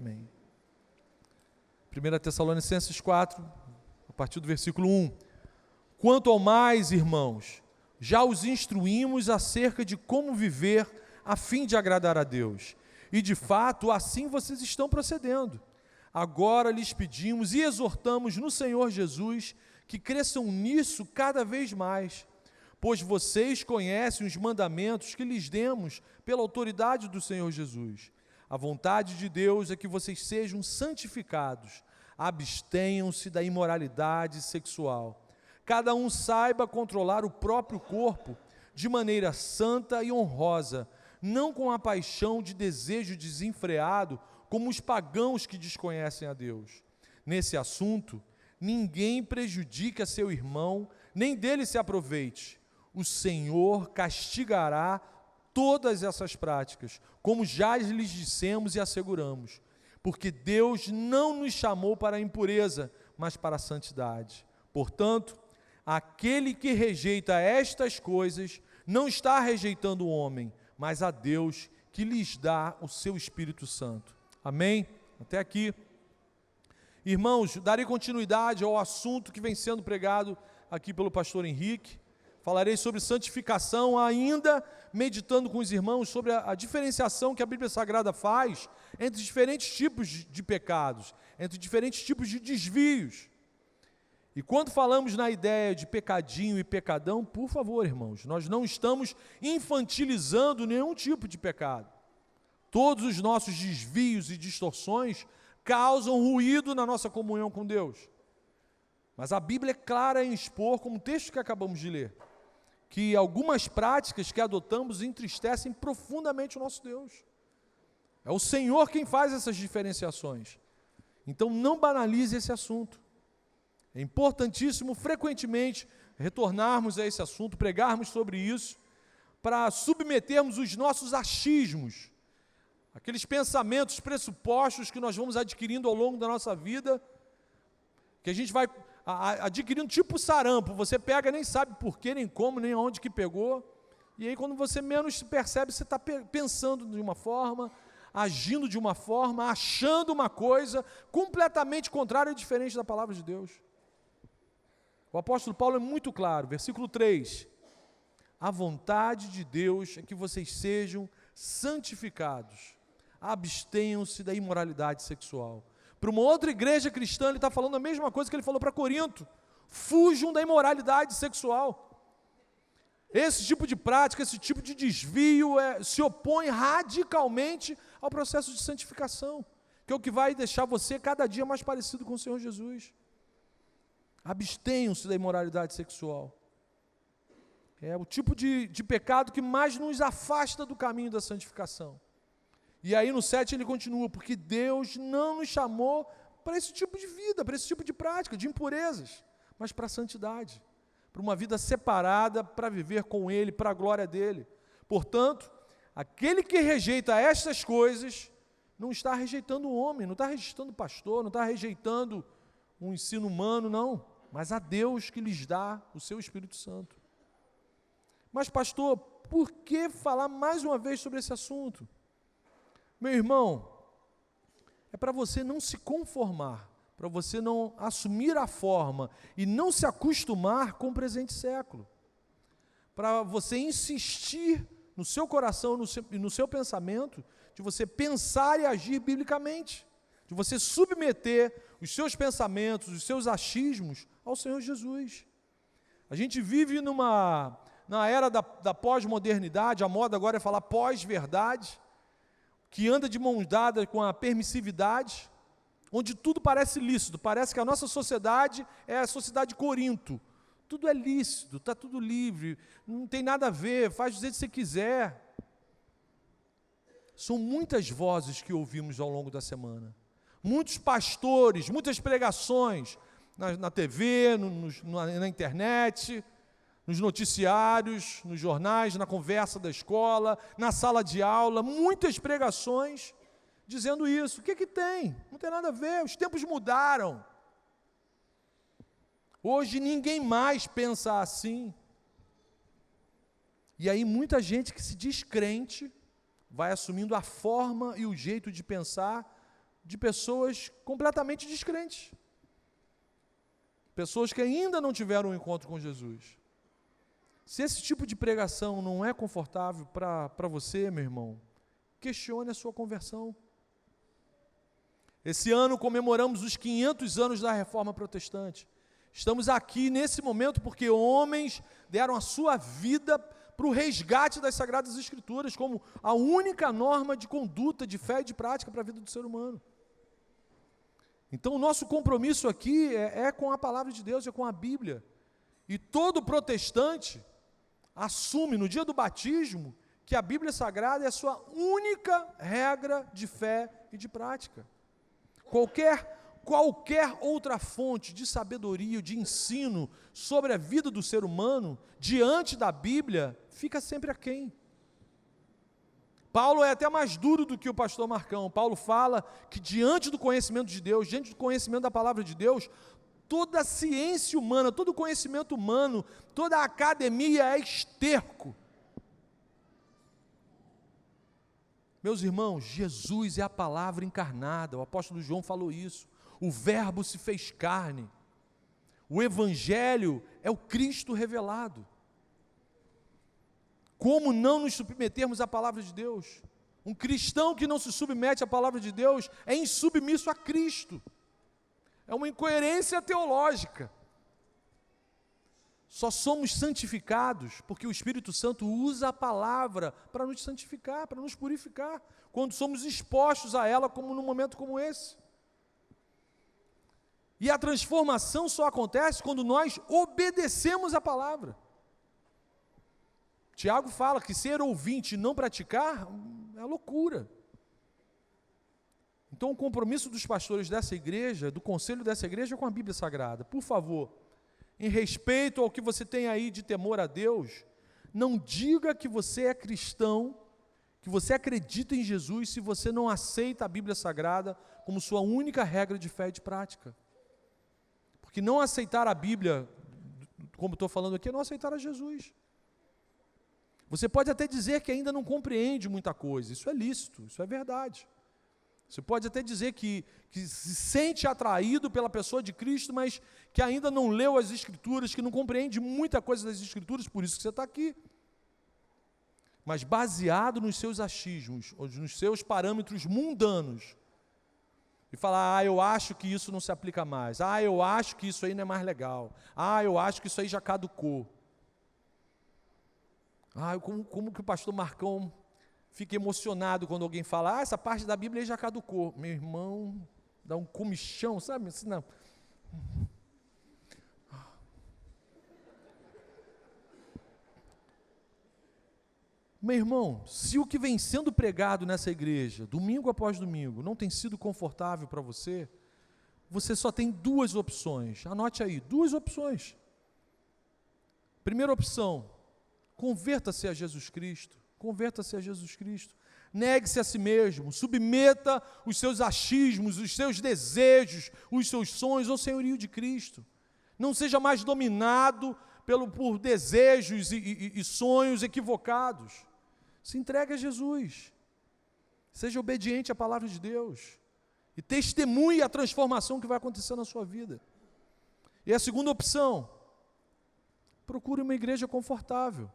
Amém. 1 Tessalonicenses 4, a partir do versículo 1. Quanto ao mais, irmãos, já os instruímos acerca de como viver a fim de agradar a Deus. E de fato, assim vocês estão procedendo. Agora lhes pedimos e exortamos no Senhor Jesus que cresçam nisso cada vez mais, pois vocês conhecem os mandamentos que lhes demos pela autoridade do Senhor Jesus. A vontade de Deus é que vocês sejam santificados, abstenham-se da imoralidade sexual. Cada um saiba controlar o próprio corpo de maneira santa e honrosa, não com a paixão de desejo desenfreado, como os pagãos que desconhecem a Deus. Nesse assunto, ninguém prejudique a seu irmão, nem dele se aproveite. O Senhor castigará todas essas práticas, como já lhes dissemos e asseguramos, porque Deus não nos chamou para a impureza, mas para a santidade. Portanto, aquele que rejeita estas coisas não está rejeitando o homem, mas a Deus que lhes dá o seu Espírito Santo. Amém? Até aqui. Irmãos, darei continuidade ao assunto que vem sendo pregado aqui pelo pastor Henrique. Falarei sobre santificação, ainda meditando com os irmãos sobre a diferenciação que a Bíblia Sagrada faz entre diferentes tipos de pecados, entre diferentes tipos de desvios. E quando falamos na ideia de pecadinho e pecadão, por favor, irmãos, nós não estamos infantilizando nenhum tipo de pecado. Todos os nossos desvios e distorções causam ruído na nossa comunhão com Deus. Mas a Bíblia é clara em expor, como o texto que acabamos de ler, que algumas práticas que adotamos entristecem profundamente o nosso Deus. É o Senhor quem faz essas diferenciações. Então não banalize esse assunto. É importantíssimo frequentemente retornarmos a esse assunto, pregarmos sobre isso, para submetermos os nossos achismos, aqueles pensamentos, pressupostos que nós vamos adquirindo ao longo da nossa vida, que a gente vai adquirindo tipo sarampo, você pega, nem sabe por quê, nem como, nem onde que pegou, e aí quando você menos percebe, você está pensando de uma forma, agindo de uma forma, achando uma coisa completamente contrária e diferente da palavra de Deus. O apóstolo Paulo é muito claro, versículo 3, a vontade de Deus é que vocês sejam santificados, abstenham-se da imoralidade sexual. Para uma outra igreja cristã, ele está falando a mesma coisa que ele falou para Corinto, fujam da imoralidade sexual. Esse tipo de prática, esse tipo de desvio se opõe radicalmente ao processo de santificação, que é o que vai deixar você cada dia mais parecido com o Senhor Jesus. Abstenham-se da imoralidade sexual. É o tipo de pecado que mais nos afasta do caminho da santificação. E aí no 7 ele continua, porque Deus não nos chamou para esse tipo de vida, para esse tipo de prática, de impurezas, mas para a santidade, para uma vida separada, para viver com Ele, para a glória dEle. Portanto, aquele que rejeita estas coisas, não está rejeitando o homem, não está rejeitando o pastor, não está rejeitando um ensino humano, não, mas a Deus que lhes dá o seu Espírito Santo. Mas pastor, por que falar mais uma vez sobre esse assunto? Meu irmão, é para você não se conformar, para você não assumir a forma e não se acostumar com o presente século, para você insistir no seu coração e no seu pensamento, de você pensar e agir biblicamente, de você submeter os seus pensamentos, os seus achismos ao Senhor Jesus. A gente vive na era da pós-modernidade, a moda agora é falar pós-verdade, que anda de mãos dadas com a permissividade, onde tudo parece lícito, parece que a nossa sociedade é a sociedade de Corinto, tudo é lícito, está tudo livre, não tem nada a ver, faz do jeito que você quiser. São muitas vozes que ouvimos ao longo da semana, muitos pastores, muitas pregações, na TV, na internet, nos noticiários, nos jornais, na conversa da escola, na sala de aula, muitas pregações dizendo isso. O que tem? Não tem nada a ver, os tempos mudaram. Hoje ninguém mais pensa assim. E aí muita gente que se diz crente vai assumindo a forma e o jeito de pensar de pessoas completamente descrentes. Pessoas que ainda não tiveram um encontro com Jesus. Se esse tipo de pregação não é confortável para você, meu irmão, questione a sua conversão. Esse ano comemoramos os 500 anos da Reforma Protestante. Estamos aqui nesse momento porque homens deram a sua vida para o resgate das Sagradas Escrituras como a única norma de conduta, de fé e de prática para a vida do ser humano. Então o nosso compromisso aqui é com a palavra de Deus, é com a Bíblia. E todo protestante assume no dia do batismo que a Bíblia Sagrada é a sua única regra de fé e de prática. Qualquer outra fonte de sabedoria, de ensino sobre a vida do ser humano, diante da Bíblia, fica sempre aquém. Paulo é até mais duro do que o pastor Marcão. Paulo fala que diante do conhecimento de Deus, diante do conhecimento da palavra de Deus, toda a ciência humana, todo o conhecimento humano, toda a academia é esterco. Meus irmãos, Jesus é a palavra encarnada, o apóstolo João falou isso. O verbo se fez carne. O evangelho é o Cristo revelado. Como não nos submetermos à palavra de Deus? Um cristão que não se submete à palavra de Deus é insubmisso a Cristo. É uma incoerência teológica. Só somos santificados porque o Espírito Santo usa a palavra para nos santificar, para nos purificar, quando somos expostos a ela como num momento como esse. E a transformação só acontece quando nós obedecemos a palavra. Tiago fala que ser ouvinte e não praticar é loucura. Então o compromisso dos pastores dessa igreja, do conselho dessa igreja é com a Bíblia Sagrada. Por favor, em respeito ao que você tem aí de temor a Deus, não diga que você é cristão, que você acredita em Jesus, se você não aceita a Bíblia Sagrada como sua única regra de fé e de prática. Porque não aceitar a Bíblia, como estou falando aqui, é não aceitar a Jesus. Você pode até dizer que ainda não compreende muita coisa, isso é lícito, isso é verdade. Você pode até dizer que se sente atraído pela pessoa de Cristo, mas que ainda não leu as Escrituras, que não compreende muita coisa das Escrituras, por isso que você está aqui. Mas baseado nos seus achismos, ou nos seus parâmetros mundanos, e falar, eu acho que isso não se aplica mais, eu acho que isso aí não é mais legal, eu acho que isso aí já caducou. Como que o pastor Marcão fica emocionado quando alguém fala, essa parte da Bíblia já caducou. Meu irmão, dá um comichão, sabe? Assim, não. Meu irmão, se o que vem sendo pregado nessa igreja, domingo após domingo, não tem sido confortável para você, você só tem duas opções. Anote aí, duas opções. Primeira opção, converta-se a Jesus Cristo. Converta-se a Jesus Cristo. Negue-se a si mesmo. Submeta os seus achismos, os seus desejos, os seus sonhos ao senhorio de Cristo. Não seja mais dominado por desejos e sonhos equivocados. Se entregue a Jesus. Seja obediente à palavra de Deus. E testemunhe a transformação que vai acontecer na sua vida. E a segunda opção, procure uma igreja confortável.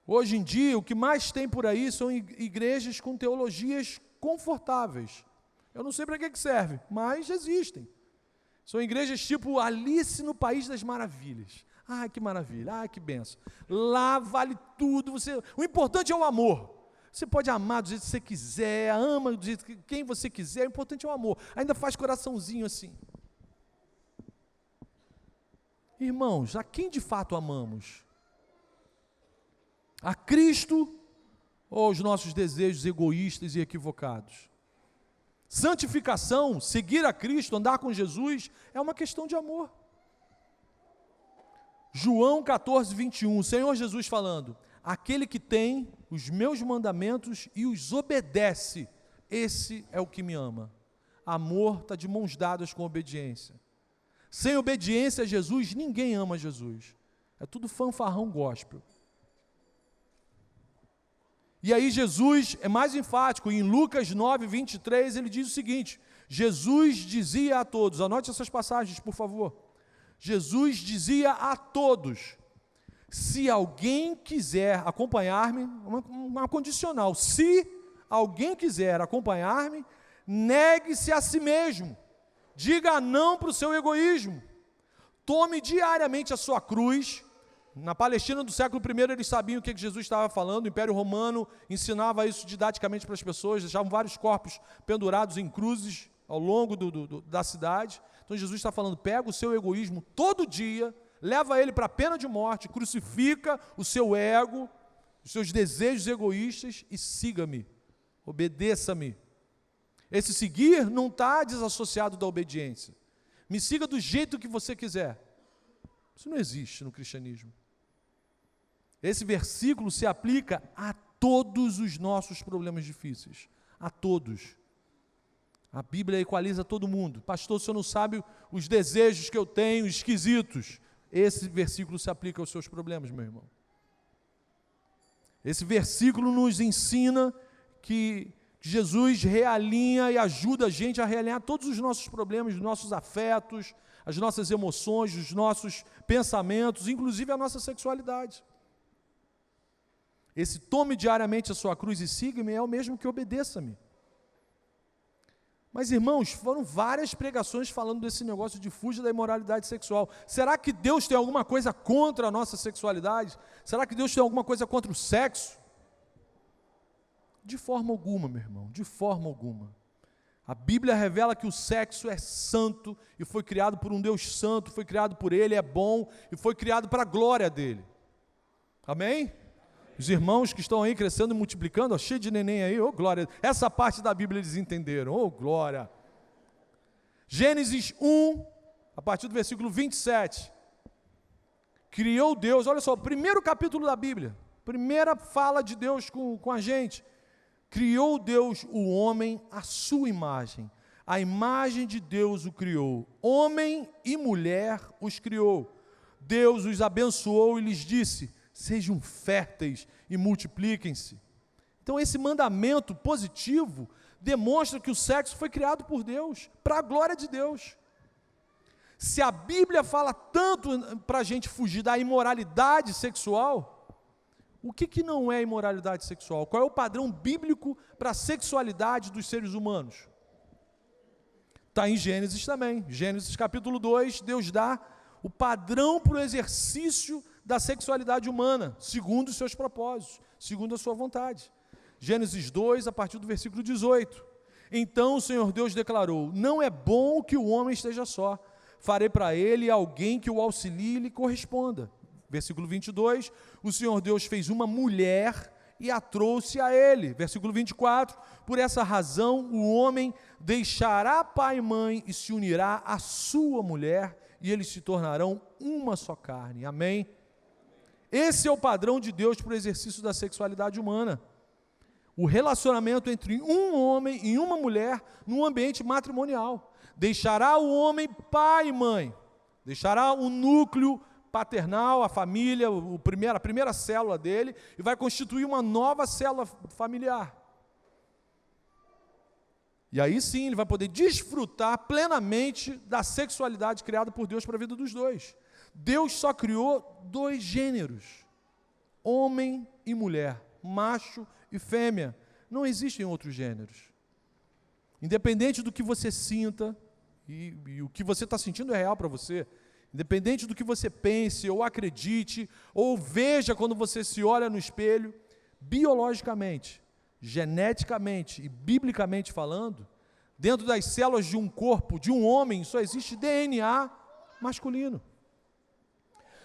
Hoje em dia, o que mais tem por aí são igrejas com teologias confortáveis. Eu não sei para que serve, mas existem. São igrejas tipo Alice no País das Maravilhas. Que maravilha, que benção. Lá vale tudo. O importante é o amor. Você pode amar do jeito que você quiser, ama do jeito que quem você quiser, o importante é o amor. Ainda faz coraçãozinho assim. Irmãos, a quem de fato amamos? A Cristo ou aos nossos desejos egoístas e equivocados? Santificação, seguir a Cristo, andar com Jesus, é uma questão de amor. João 14, 21, o Senhor Jesus falando, aquele que tem os meus mandamentos e os obedece, esse é o que me ama. Amor está de mãos dadas com obediência. Sem obediência a Jesus, ninguém ama Jesus. É tudo fanfarrão gospel. E aí Jesus é mais enfático, em Lucas 9, 23, ele diz o seguinte: Jesus dizia a todos, anote essas passagens, por favor. Jesus dizia a todos: se alguém quiser acompanhar-me, uma condicional, se alguém quiser acompanhar-me, negue-se a si mesmo, diga não para o seu egoísmo, tome diariamente a sua cruz. Na Palestina do século I, eles sabiam o que Jesus estava falando, o Império Romano ensinava isso didaticamente para as pessoas, deixavam vários corpos pendurados em cruzes ao longo da cidade. Então Jesus está falando, pega o seu egoísmo todo dia, leva ele para a pena de morte, crucifica o seu ego, os seus desejos egoístas e siga-me, obedeça-me. Esse seguir não está desassociado da obediência. Me siga do jeito que você quiser. Isso não existe no cristianismo. Esse versículo se aplica a todos os nossos problemas difíceis. A todos. A Bíblia equaliza todo mundo. Pastor, o senhor não sabe os desejos que eu tenho, esquisitos. Esse versículo se aplica aos seus problemas, meu irmão. Esse versículo nos ensina que Jesus realinha e ajuda a gente a realinhar todos os nossos problemas, os nossos afetos, as nossas emoções, os nossos pensamentos, inclusive a nossa sexualidade. Esse tome diariamente a sua cruz e siga-me é o mesmo que obedeça-me. Mas, irmãos, foram várias pregações falando desse negócio de fuja da imoralidade sexual. Será que Deus tem alguma coisa contra a nossa sexualidade? Será que Deus tem alguma coisa contra o sexo? De forma alguma, meu irmão, de forma alguma. A Bíblia revela que o sexo é santo e foi criado por um Deus santo, foi criado por Ele, é bom e foi criado para a glória dEle. Amém? Os irmãos que estão aí crescendo e multiplicando, ó, cheio de neném aí, oh glória. Essa parte da Bíblia eles entenderam, oh glória. Gênesis 1, a partir do versículo 27. Criou Deus, olha só, o primeiro capítulo da Bíblia, primeira fala de Deus com a gente. Criou Deus o homem à sua imagem. A imagem de Deus o criou. Homem e mulher os criou. Deus os abençoou e lhes disse: sejam férteis e multipliquem-se. Então esse mandamento positivo demonstra que o sexo foi criado por Deus, para a glória de Deus. Se a Bíblia fala tanto para a gente fugir da imoralidade sexual, o que não é imoralidade sexual? Qual é o padrão bíblico para a sexualidade dos seres humanos? Está em Gênesis também. Gênesis capítulo 2, Deus dá o padrão para o exercício da sexualidade humana, segundo os seus propósitos, segundo a sua vontade. Gênesis 2, a partir do versículo 18. Então o Senhor Deus declarou: não é bom que o homem esteja só, farei para ele alguém que o auxilie e lhe corresponda. Versículo 22, o Senhor Deus fez uma mulher e a trouxe a ele. Versículo 24, por essa razão o homem deixará pai e mãe e se unirá à sua mulher e eles se tornarão uma só carne. Amém? Esse é o padrão de Deus para o exercício da sexualidade humana. O relacionamento entre um homem e uma mulher no ambiente matrimonial. Deixará o homem pai e mãe, deixará o núcleo paternal, a família, a primeira célula dele, e vai constituir uma nova célula familiar. E aí sim ele vai poder desfrutar plenamente da sexualidade criada por Deus para a vida dos dois. Deus só criou dois gêneros, homem e mulher, macho e fêmea. Não existem outros gêneros. Independente do que você sinta, e o que você está sentindo é real para você, independente do que você pense, ou acredite, ou veja quando você se olha no espelho, biologicamente, geneticamente e biblicamente falando, dentro das células de um corpo, de um homem, só existe DNA masculino.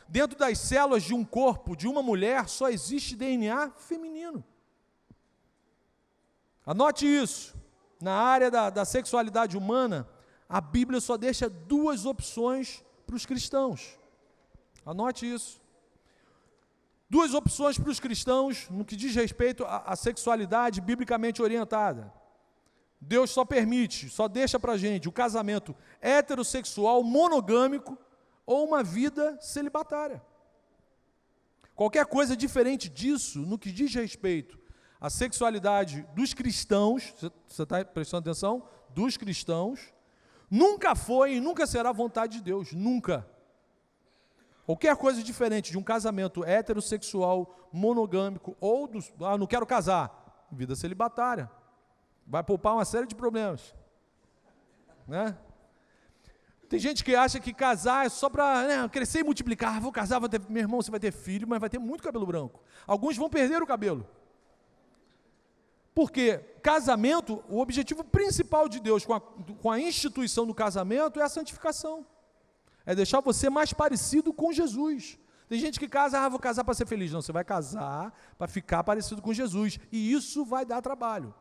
Dentro das células de um corpo, de uma mulher, só existe DNA feminino. Anote isso. Na área da sexualidade humana, a Bíblia só deixa duas opções para os cristãos. Anote isso. Duas opções para os cristãos no que diz respeito à sexualidade biblicamente orientada. Deus só permite, só deixa para a gente o casamento heterossexual, monogâmico ou uma vida celibatária. Qualquer coisa diferente disso, no que diz respeito a sexualidade dos cristãos, você está prestando atenção? Dos cristãos, nunca foi e nunca será vontade de Deus, nunca. Qualquer coisa diferente de um casamento heterossexual, monogâmico, ou não quero casar, vida celibatária, vai poupar uma série de problemas, né? Tem gente que acha que casar é só para crescer e multiplicar. Vou casar, meu irmão, você vai ter filho, mas vai ter muito cabelo branco. Alguns vão perder o cabelo. Porque casamento, o objetivo principal de Deus com a instituição do casamento é a santificação. É deixar você mais parecido com Jesus. Tem gente que casa, vou casar para ser feliz. Não, você vai casar para ficar parecido com Jesus. E isso vai dar trabalho.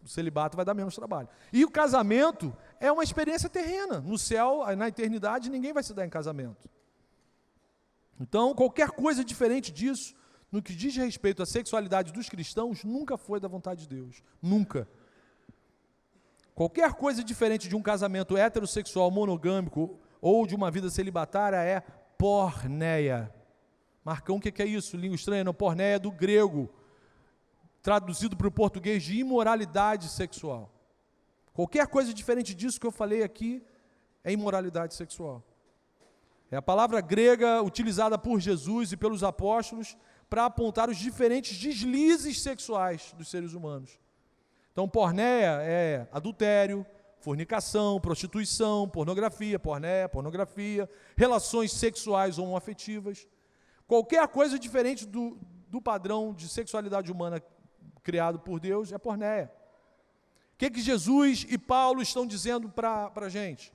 O celibato vai dar menos trabalho. E o casamento é uma experiência terrena. No céu, na eternidade, ninguém vai se dar em casamento. Então, qualquer coisa diferente disso, no que diz respeito à sexualidade dos cristãos, nunca foi da vontade de Deus. Nunca. Qualquer coisa diferente de um casamento heterossexual monogâmico ou de uma vida celibatária é porneia. Marcão, o que é isso? Língua estranha? Não, porneia é do grego, traduzido para o português de imoralidade sexual. Qualquer coisa diferente disso que eu falei aqui é imoralidade sexual. É a palavra grega utilizada por Jesus e pelos apóstolos para apontar os diferentes deslizes sexuais dos seres humanos. Então, porneia é adultério, fornicação, prostituição, pornografia, pornografia, relações sexuais homoafetivas. Qualquer coisa diferente do padrão de sexualidade humana criado por Deus é porneia. O que Jesus e Paulo estão dizendo para a gente?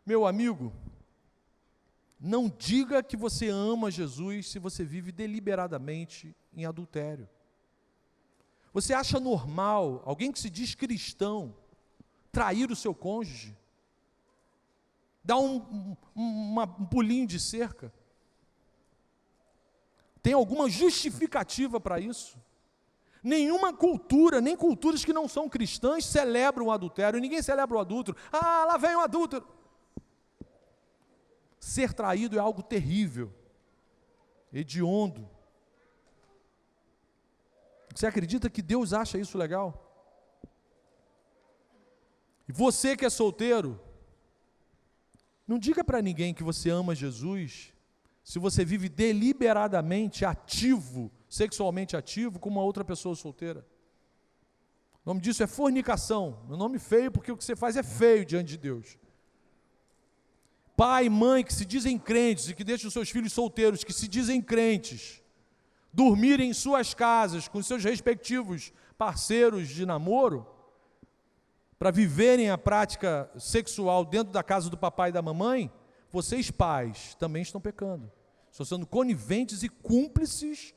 Meu amigo, não diga que você ama Jesus se você vive deliberadamente em adultério. Você acha normal alguém que se diz cristão trair o seu cônjuge? Dar um pulinho de cerca? Tem alguma justificativa para isso? Nenhuma cultura, nem culturas que não são cristãs, celebram o adultério. Ninguém celebra o adúltero. Lá vem o adúltero. Ser traído é algo terrível, hediondo. Você acredita que Deus acha isso legal? E você que é solteiro, não diga para ninguém que você ama Jesus se você vive deliberadamente ativo, sexualmente ativo, com uma outra pessoa solteira. O nome disso é fornicação. Um nome feio, porque o que você faz é feio diante de Deus. Pai e mãe que se dizem crentes e que deixam os seus filhos solteiros, que se dizem crentes, dormirem em suas casas com seus respectivos parceiros de namoro, para viverem a prática sexual dentro da casa do papai e da mamãe, vocês pais também estão pecando. Estão sendo coniventes e cúmplices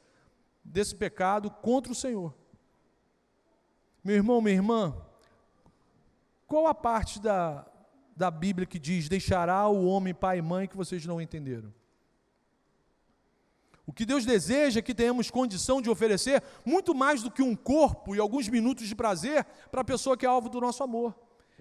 desse pecado contra o Senhor. Meu irmão, minha irmã, qual a parte da Bíblia que diz, deixará o homem pai e mãe, que vocês não entenderam? O que Deus deseja é que tenhamos condição de oferecer muito mais do que um corpo e alguns minutos de prazer para a pessoa que é alvo do nosso amor.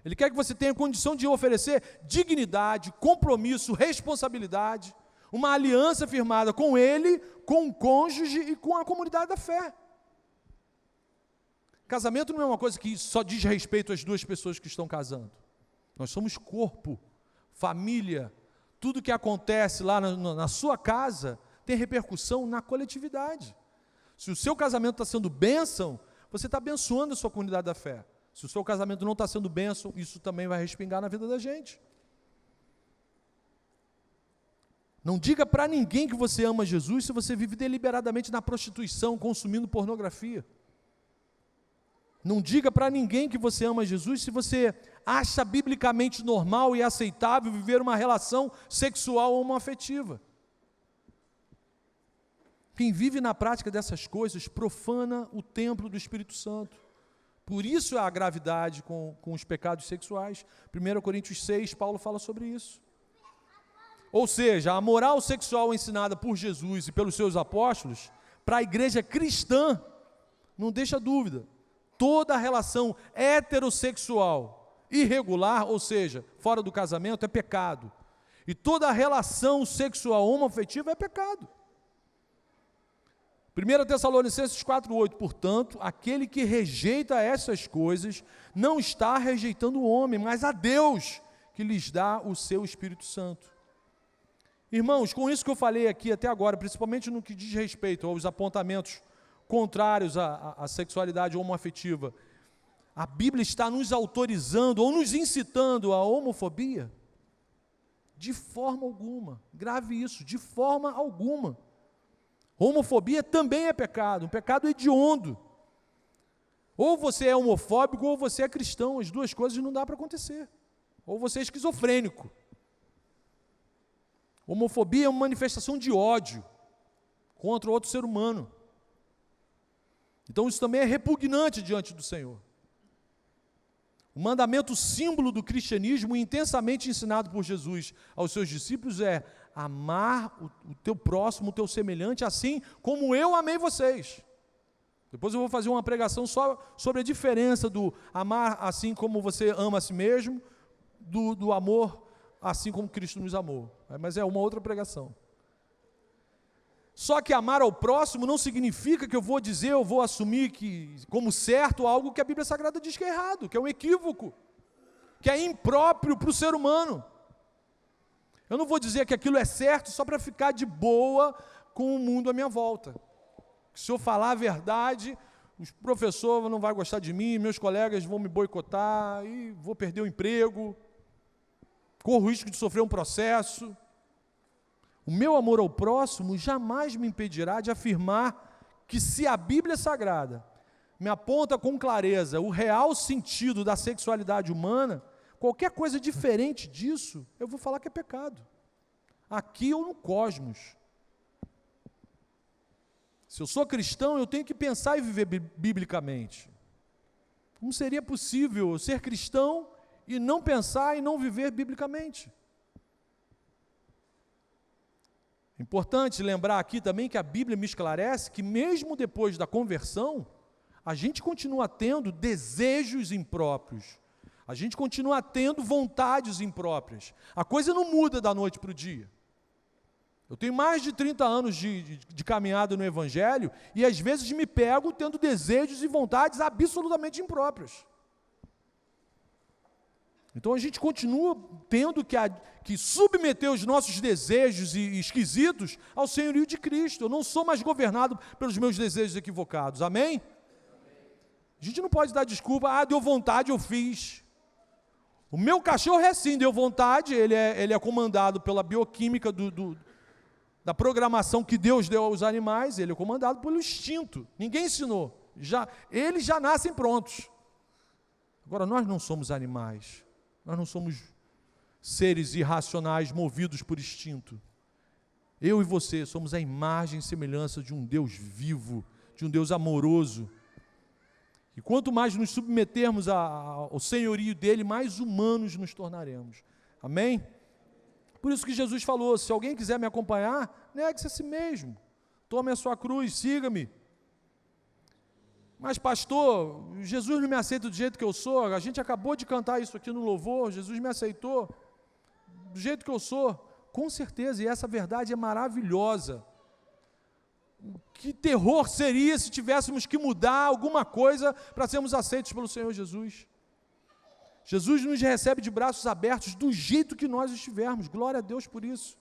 Ele quer que você tenha condição de oferecer dignidade, compromisso, responsabilidade, uma aliança firmada com Ele, com o cônjuge e com a comunidade da fé. Casamento não é uma coisa que só diz respeito às duas pessoas que estão casando. Nós somos corpo, família. Tudo que acontece lá na sua casa tem repercussão na coletividade. Se o seu casamento está sendo bênção, você está abençoando a sua comunidade da fé. Se o seu casamento não está sendo bênção, isso também vai respingar na vida da gente. Não diga para ninguém que você ama Jesus se você vive deliberadamente na prostituição, consumindo pornografia. Não diga para ninguém que você ama Jesus se você acha biblicamente normal e aceitável viver uma relação sexual homoafetiva. Quem vive na prática dessas coisas profana o templo do Espírito Santo. Por isso a gravidade com os pecados sexuais. 1 Coríntios 6, Paulo fala sobre isso. Ou seja, a moral sexual ensinada por Jesus e pelos seus apóstolos, para a igreja cristã, não deixa dúvida, toda relação heterossexual irregular, ou seja, fora do casamento, é pecado. E toda relação sexual homoafetiva é pecado. 1 Tessalonicenses 4,8, portanto, aquele que rejeita essas coisas não está rejeitando o homem, mas a Deus, que lhes dá o seu Espírito Santo. Irmãos, com isso que eu falei aqui até agora, principalmente no que diz respeito aos apontamentos contrários à sexualidade homoafetiva, a Bíblia está nos autorizando ou nos incitando à homofobia? De forma alguma. Grave isso, de forma alguma. Homofobia também é pecado, um pecado hediondo. Ou você é homofóbico ou você é cristão, as duas coisas não dá para acontecer. Ou você é esquizofrênico. Homofobia é uma manifestação de ódio contra outro ser humano. Então isso também é repugnante diante do Senhor. O mandamento símbolo do cristianismo, intensamente ensinado por Jesus aos seus discípulos, é amar o teu próximo, o teu semelhante, assim como eu amei vocês. Depois eu vou fazer uma pregação só sobre a diferença do amar assim como você ama a si mesmo, do amor assim como Cristo nos amou. Mas é uma outra pregação. Só que amar ao próximo não significa que eu vou assumir que, como certo, algo que a Bíblia Sagrada diz que é errado, que é um equívoco, que é impróprio para o ser humano. Eu não vou dizer que aquilo é certo só para ficar de boa com o mundo à minha volta. Se eu falar a verdade, os professores não vão gostar de mim, meus colegas vão me boicotar, e vou perder o emprego, corro o risco de sofrer um processo. O meu amor ao próximo jamais me impedirá de afirmar que, se a Bíblia Sagrada me aponta com clareza o real sentido da sexualidade humana, qualquer coisa diferente disso, eu vou falar que é pecado. Aqui ou no cosmos. Se eu sou cristão, eu tenho que pensar e viver biblicamente. Como seria possível eu ser cristão e não pensar e não viver biblicamente? Importante lembrar aqui também que a Bíblia me esclarece que mesmo depois da conversão, a gente continua tendo desejos impróprios, a gente continua tendo vontades impróprias. A coisa não muda da noite para o dia. Eu tenho mais de 30 anos de caminhada no Evangelho e às vezes me pego tendo desejos e vontades absolutamente impróprios. Então a gente continua tendo que submeter os nossos desejos esquisitos ao senhorio de Cristo. Eu não sou mais governado pelos meus desejos equivocados, amém? A gente não pode dar desculpa, deu vontade, eu fiz. O meu cachorro é assim, deu vontade, ele é comandado pela bioquímica da programação que Deus deu aos animais, ele é comandado pelo instinto, ninguém ensinou, eles já nascem prontos. Agora, nós não somos animais, nós não somos seres irracionais movidos por instinto. Eu e você somos a imagem e semelhança de um Deus vivo, de um Deus amoroso. E quanto mais nos submetermos ao senhorio dele, mais humanos nos tornaremos. Amém? Por isso que Jesus falou, se alguém quiser me acompanhar, negue-se a si mesmo. Tome a sua cruz, siga-me. Mas pastor, Jesus não me aceita do jeito que eu sou, a gente acabou de cantar isso aqui no louvor, Jesus me aceitou do jeito que eu sou. Com certeza, e essa verdade é maravilhosa. Que terror seria se tivéssemos que mudar alguma coisa para sermos aceitos pelo Senhor Jesus. Jesus nos recebe de braços abertos do jeito que nós estivermos, glória a Deus por isso.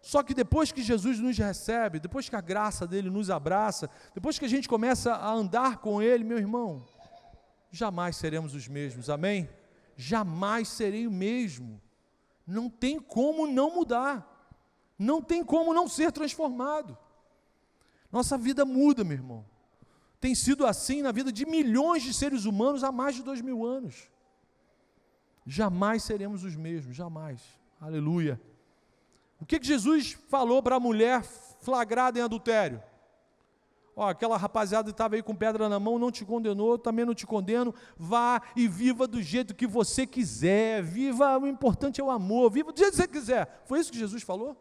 Só que depois que Jesus nos recebe, depois que a graça dele nos abraça, depois que a gente começa a andar com ele, meu irmão, jamais seremos os mesmos, amém? Jamais serei o mesmo. Não tem como não mudar, não tem como não ser transformado. Nossa vida muda, meu irmão. Tem sido assim na vida de milhões de seres humanos há mais de 2000 anos. Jamais seremos os mesmos, jamais. Aleluia. O que Jesus falou para a mulher flagrada em adultério? Aquela rapaziada que estava aí com pedra na mão, não te condenou, também não te condeno, vá e viva do jeito que você quiser, viva, o importante é o amor, viva do jeito que você quiser. Foi isso que Jesus falou?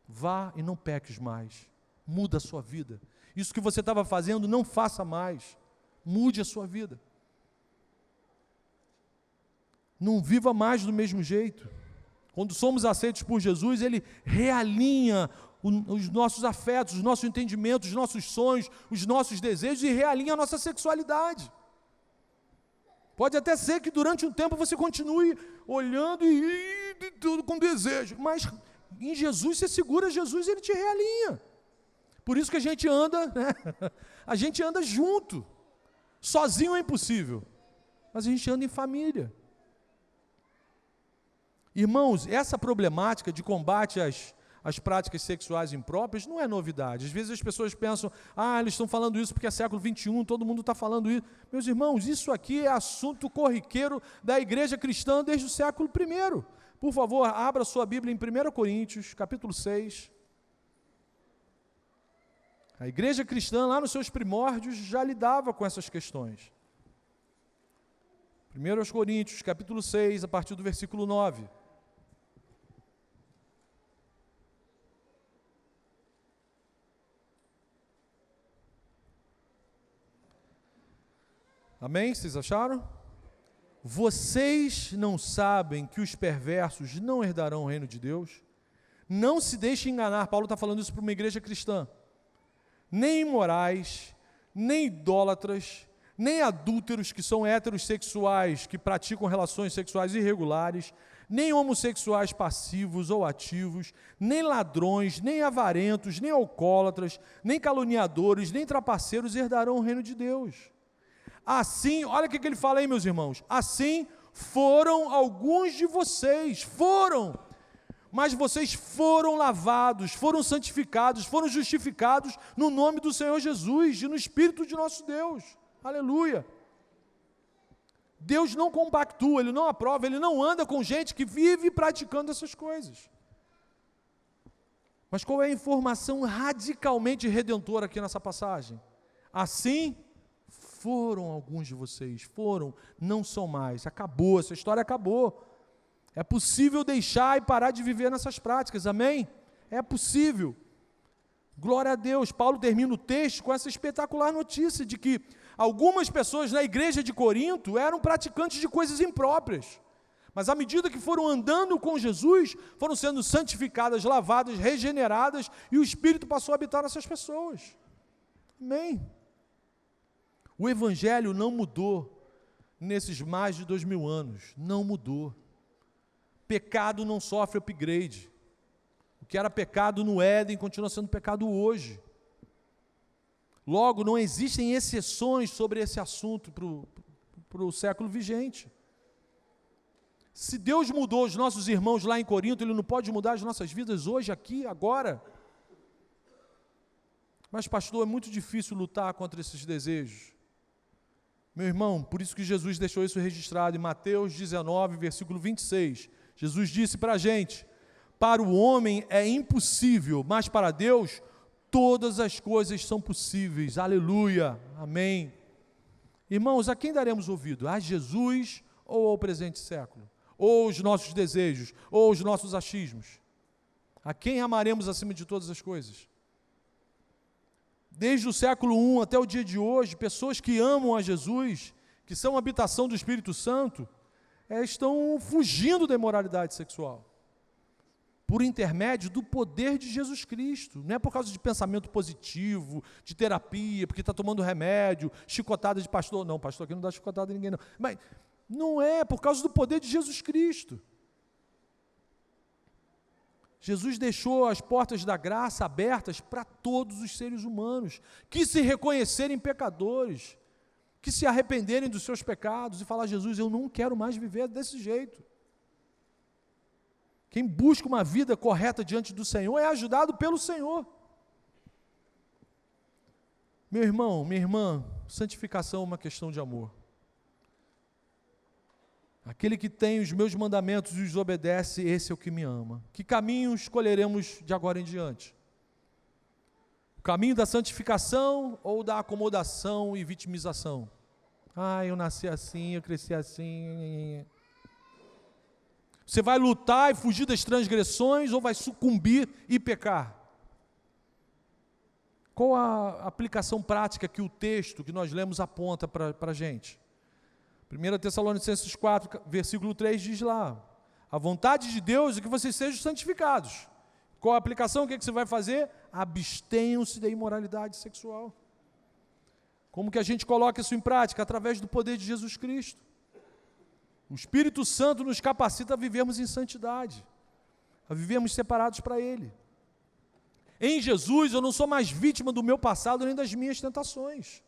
Vá e não peques mais, muda a sua vida. Isso que você estava fazendo, não faça mais, mude a sua vida. Não viva mais do mesmo jeito. Quando somos aceitos por Jesus, Ele realinha os nossos afetos, os nossos entendimentos, os nossos sonhos, os nossos desejos e realinha a nossa sexualidade. Pode até ser que durante um tempo você continue olhando e tudo com desejo, mas em Jesus você segura Jesus e Ele te realinha. Por isso que a gente anda, né? A gente anda junto. Sozinho é impossível, mas a gente anda em família. Irmãos, essa problemática de combate às práticas sexuais impróprias não é novidade. Às vezes as pessoas pensam, eles estão falando isso porque é século XXI, todo mundo está falando isso. Meus irmãos, isso aqui é assunto corriqueiro da igreja cristã desde o século I. Por favor, abra sua Bíblia em 1 Coríntios, capítulo 6. A igreja cristã, lá nos seus primórdios, já lidava com essas questões. 1 Coríntios, capítulo 6, a partir do versículo 9. Amém? Vocês acharam? Vocês não sabem que os perversos não herdarão o reino de Deus? Não se deixem enganar. Paulo está falando isso para uma igreja cristã. Nem imorais, nem idólatras, nem adúlteros, que são heterossexuais, que praticam relações sexuais irregulares, nem homossexuais passivos ou ativos, nem ladrões, nem avarentos, nem alcoólatras, nem caluniadores, nem trapaceiros herdarão o reino de Deus. Assim, olha o que ele fala aí, meus irmãos, assim foram alguns de vocês, mas vocês foram lavados, foram santificados, foram justificados no nome do Senhor Jesus e no Espírito de nosso Deus. Aleluia. Deus não compactua, Ele não aprova, Ele não anda com gente que vive praticando essas coisas. Mas qual é a informação radicalmente redentora aqui nessa passagem? Assim foram alguns de vocês, não são mais, acabou, essa história acabou. É possível deixar e parar de viver nessas práticas, amém? É possível. Glória a Deus. Paulo termina o texto com essa espetacular notícia de que algumas pessoas na igreja de Corinto eram praticantes de coisas impróprias, mas à medida que foram andando com Jesus, foram sendo santificadas, lavadas, regeneradas, e o Espírito passou a habitar nessas pessoas. Amém? O Evangelho não mudou nesses mais de 2000 anos, não mudou. Pecado não sofre upgrade. O que era pecado no Éden continua sendo pecado hoje. Logo, não existem exceções sobre esse assunto para o século vigente. Se Deus mudou os nossos irmãos lá em Corinto, Ele não pode mudar as nossas vidas hoje, aqui, agora. Mas, pastor, é muito difícil lutar contra esses desejos. Meu irmão, por isso que Jesus deixou isso registrado em Mateus 19, versículo 26. Jesus disse para a gente, para o homem é impossível, mas para Deus todas as coisas são possíveis. Aleluia, amém. Irmãos, a quem daremos ouvido? A Jesus ou ao presente século? Ou os nossos desejos? Ou os nossos achismos? A quem amaremos acima de todas as coisas? Desde o século I até o dia de hoje, pessoas que amam a Jesus, que são habitação do Espírito Santo, estão fugindo da imoralidade sexual, por intermédio do poder de Jesus Cristo. Não é por causa de pensamento positivo, de terapia, porque está tomando remédio, chicotada de pastor. Não, pastor aqui não dá chicotada em ninguém, não. Mas não é por causa do poder de Jesus Cristo. Jesus deixou as portas da graça abertas para todos os seres humanos, que se reconhecerem pecadores, que se arrependerem dos seus pecados e falar, Jesus, eu não quero mais viver desse jeito. Quem busca uma vida correta diante do Senhor é ajudado pelo Senhor. Meu irmão, minha irmã, santificação é uma questão de amor. Aquele que tem os meus mandamentos e os obedece, esse é o que me ama. Que caminho escolheremos de agora em diante? O caminho da santificação ou da acomodação e vitimização? Eu nasci assim, eu cresci assim. Você vai lutar e fugir das transgressões ou vai sucumbir e pecar? Qual a aplicação prática que o texto que nós lemos aponta para a gente? 1 Tessalonicenses 4, versículo 3 diz lá, a vontade de Deus é que vocês sejam santificados. Qual a aplicação? O que você vai fazer? Abstenham-se da imoralidade sexual. Como que a gente coloca isso em prática? Através do poder de Jesus Cristo. O Espírito Santo nos capacita a vivermos em santidade, a vivermos separados para Ele. Em Jesus eu não sou mais vítima do meu passado nem das minhas tentações.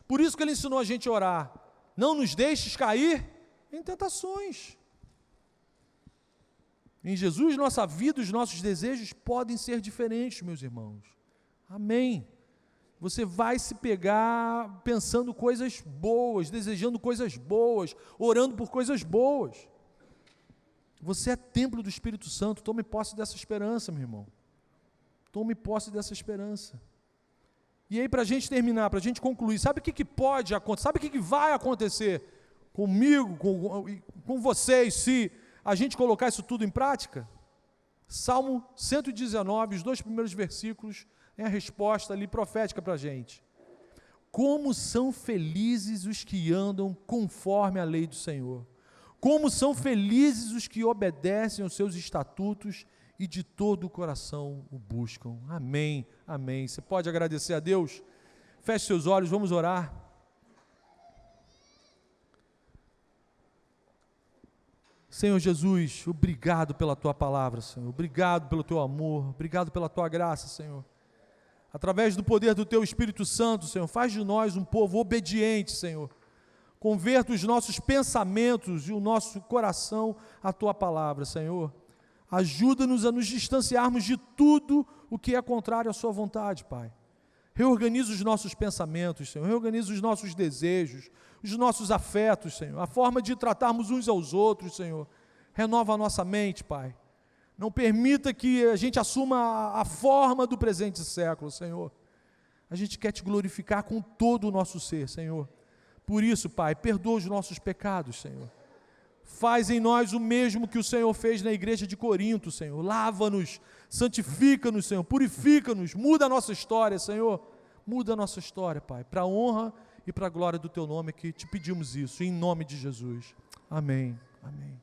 Por isso que Ele ensinou a gente a orar. Não nos deixes cair em tentações. Em Jesus, nossa vida, os nossos desejos podem ser diferentes, meus irmãos. Amém. Você vai se pegar pensando coisas boas, desejando coisas boas, orando por coisas boas. Você é templo do Espírito Santo, tome posse dessa esperança, meu irmão. Tome posse dessa esperança. E aí, para a gente terminar, para a gente concluir, sabe o que pode acontecer? Sabe o que vai acontecer comigo, com vocês, se a gente colocar isso tudo em prática? Salmo 119, os 2 primeiros versículos, é a resposta ali profética para a gente. Como são felizes os que andam conforme a lei do Senhor. Como são felizes os que obedecem aos seus estatutos e de todo o coração o buscam. Amém, amém. Você pode agradecer a Deus? Feche seus olhos, vamos orar. Senhor Jesus, obrigado pela Tua palavra, Senhor. Obrigado pelo Teu amor. Obrigado pela Tua graça, Senhor. Através do poder do Teu Espírito Santo, Senhor, faz de nós um povo obediente, Senhor. Converta os nossos pensamentos e o nosso coração à Tua palavra, Senhor. Ajuda-nos a nos distanciarmos de tudo o que é contrário à Sua vontade, Pai. Reorganiza os nossos pensamentos, Senhor. Reorganiza os nossos desejos, os nossos afetos, Senhor. A forma de tratarmos uns aos outros, Senhor. Renova a nossa mente, Pai. Não permita que a gente assuma a forma do presente século, Senhor. A gente quer Te glorificar com todo o nosso ser, Senhor. Por isso, Pai, perdoa os nossos pecados, Senhor. Faz em nós o mesmo que o Senhor fez na igreja de Corinto, Senhor. Lava-nos, santifica-nos, Senhor. Purifica-nos, muda a nossa história, Senhor. Muda a nossa história, Pai, para a honra e para a glória do Teu nome, que Te pedimos isso, em nome de Jesus. Amém. Amém.